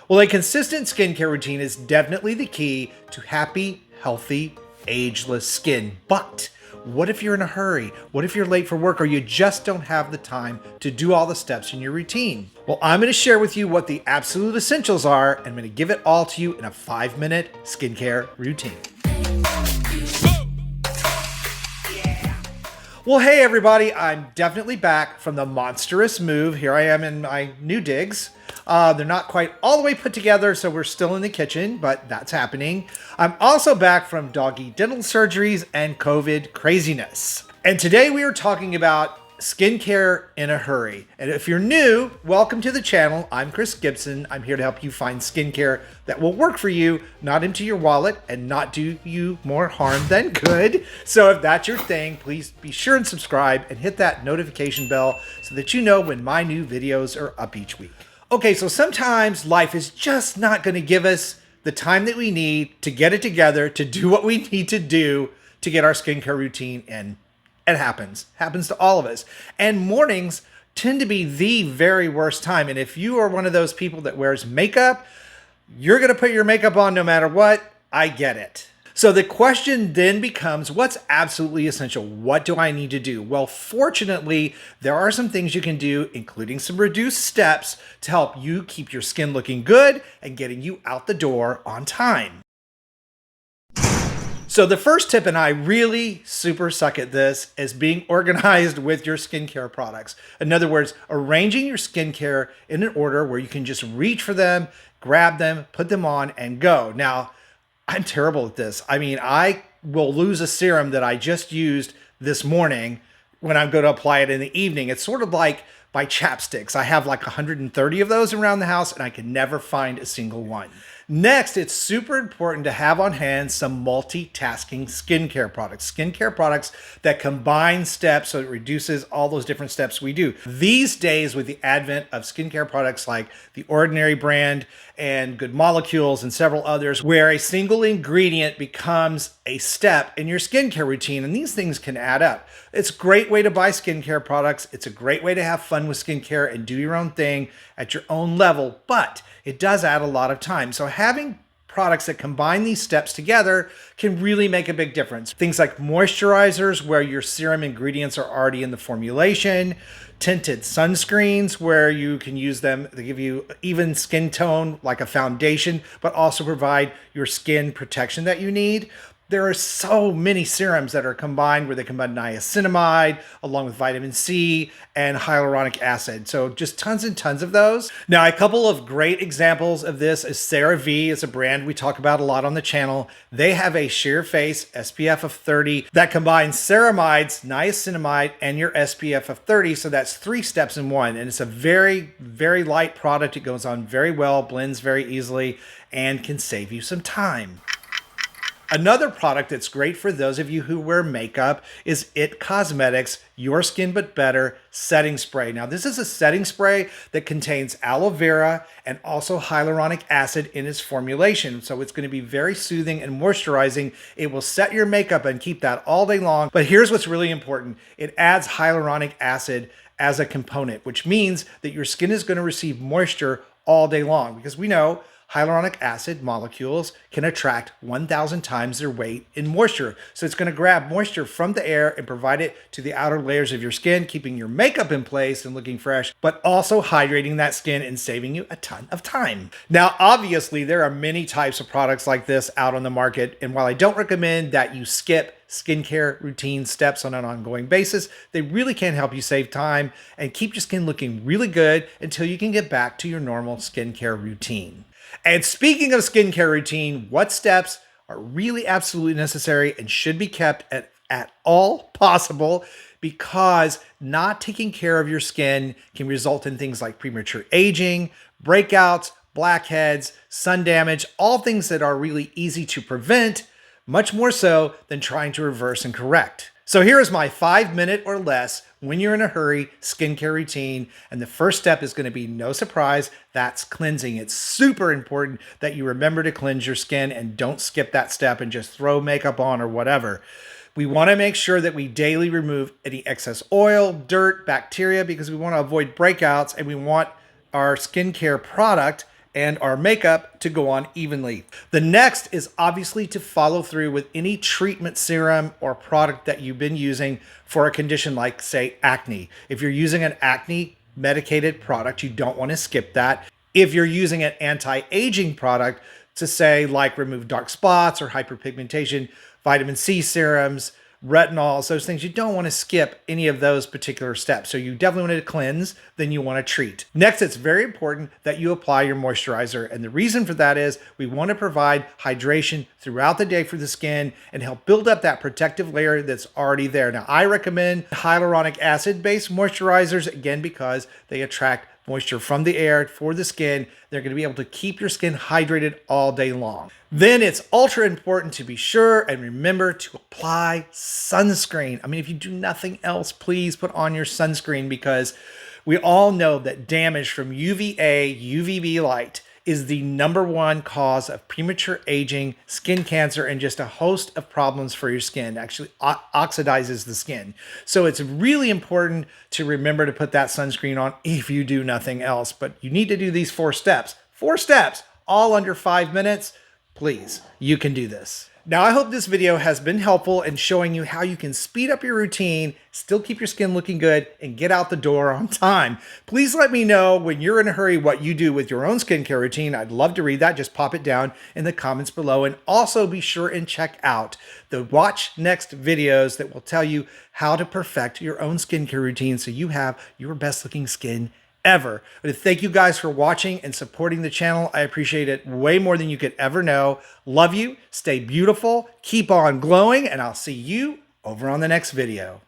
Well, a consistent skincare routine is definitely the key to happy, healthy, ageless skin. But what if you're in a hurry? What if you're late for work or you just don't have the time to do all the steps in your routine? Well, I'm going to share with you what the absolute essentials are, and I'm going to give it all to you in a 5-minute skincare routine. Well, hey everybody, I'm definitely back from the monstrous move. Here I am in my new digs. They're not quite all the way put together, so we're still in the kitchen, but that's happening. I'm also back from doggy dental surgeries and COVID craziness. And today we are talking about skincare in a hurry. And if you're new, welcome to the channel. I'm Chris Gibson. I'm here to help you find skincare that will work for you, not empty your wallet and not do you more harm than good. So if that's your thing, please be sure and subscribe and hit that notification bell so that you know when my new videos are up each week. Okay, so sometimes life is just not going to give us the time that we need to get it together, to do what we need to do to get our skincare routine in. It happens to all of us. And mornings tend to be the very worst time. And if you are one of those people that wears makeup, you're going to put your makeup on no matter what. I get it. So the question then becomes, what's absolutely essential? What do I need to do? Well, fortunately, there are some things you can do, including some reduced steps to help you keep your skin looking good and getting you out the door on time. So the first tip, and I really super suck at this, is being organized with your skincare products. In other words, arranging your skincare in an order where you can just reach for them, grab them, put them on, and go. Now, I'm terrible at this. I mean, I will lose a serum that I just used this morning when I'm going to apply it in the evening. It's sort of like my chapsticks. I have like 130 of those around the house, and I can never find a single one. Next, it's super important to have on hand some multitasking skincare products that combine steps so it reduces all those different steps we do. These days, with the advent of skincare products like the Ordinary brand and Good Molecules and several others, where a single ingredient becomes a step in your skincare routine, and these things can add up. It's a great way to buy skincare products. It's a great way to have fun with skincare and do your own thing at your own level, but it does add a lot of time. So having products that combine these steps together can really make a big difference. Things like moisturizers, where your serum ingredients are already in the formulation, tinted sunscreens, where you can use them to give you even skin tone like a foundation, but also provide your skin protection that you need. There are so many serums that are combined where they combine niacinamide along with vitamin C and hyaluronic acid. So just tons and tons of those. Now, a couple of great examples of this is CeraVe. It's a brand we talk about a lot on the channel. They have a sheer face SPF of 30 that combines ceramides, niacinamide, and your SPF of 30. So that's 3 steps in one. And it's a very, very light product. It goes on very well, blends very easily, and can save you some time. Another product that's great for those of you who wear makeup is IT Cosmetics Your Skin But Better Setting Spray. Now, this is a setting spray that contains aloe vera and also hyaluronic acid in its formulation. So it's going to be very soothing and moisturizing. It will set your makeup and keep that all day long. But here's what's really important. It adds hyaluronic acid as a component, which means that your skin is going to receive moisture all day long, because we know hyaluronic acid molecules can attract 1,000 times their weight in moisture. So it's going to grab moisture from the air and provide it to the outer layers of your skin, keeping your makeup in place and looking fresh, but also hydrating that skin and saving you a ton of time. Now, obviously, there are many types of products like this out on the market. And while I don't recommend that you skip skincare routine steps on an ongoing basis, they really can help you save time and keep your skin looking really good until you can get back to your normal skincare routine. And speaking of skincare routine, what steps are really absolutely necessary and should be kept at all possible, because not taking care of your skin can result in things like premature aging, breakouts, blackheads, sun damage, all things that are really easy to prevent, much more so than trying to reverse and correct. So here is my 5-minute or less when you're in a hurry skincare routine. And the first step is going to be, no surprise, that's cleansing. It's super important that you remember to cleanse your skin and don't skip that step and just throw makeup on or whatever. We want to make sure that we daily remove any excess oil, dirt, bacteria, because we want to avoid breakouts, and we want our skincare product and our makeup to go on evenly. The next is obviously to follow through with any treatment serum or product that you've been using for a condition like, say, acne. If you're using an acne medicated product, you don't want to skip that. If you're using an anti-aging product to say like remove dark spots or hyperpigmentation, vitamin C serums, retinols, those things, you don't want to skip any of those particular steps. So you definitely want to cleanse, then you want to treat. Next, it's very important that you apply your moisturizer. And the reason for that is we want to provide hydration throughout the day for the skin and help build up that protective layer that's already there. Now, I recommend hyaluronic acid-based moisturizers, again, because they attract moisture from the air for the skin. They're going to be able to keep your skin hydrated all day long. Then it's ultra important to be sure and remember to apply sunscreen. I mean, if you do nothing else, please put on your sunscreen, because we all know that damage from UVA, UVB light is the #1 cause of premature aging, skin cancer, and just a host of problems for your skin. Actually oxidizes the skin. So it's really important to remember to put that sunscreen on if you do nothing else. But you need to do these 4 steps. 4 steps, all under 5 minutes. Please, you can do this. Now, I hope this video has been helpful in showing you how you can speed up your routine, still keep your skin looking good, and get out the door on time. Please let me know when you're in a hurry what you do with your own skincare routine. I'd love to read that. Just pop it down in the comments below. And also be sure and check out the Watch Next videos that will tell you how to perfect your own skincare routine so you have your best looking skin ever. But thank you guys for watching and supporting the channel. I appreciate it way more than you could ever know. Love you. Stay beautiful. Keep on glowing. And I'll see you over on the next video.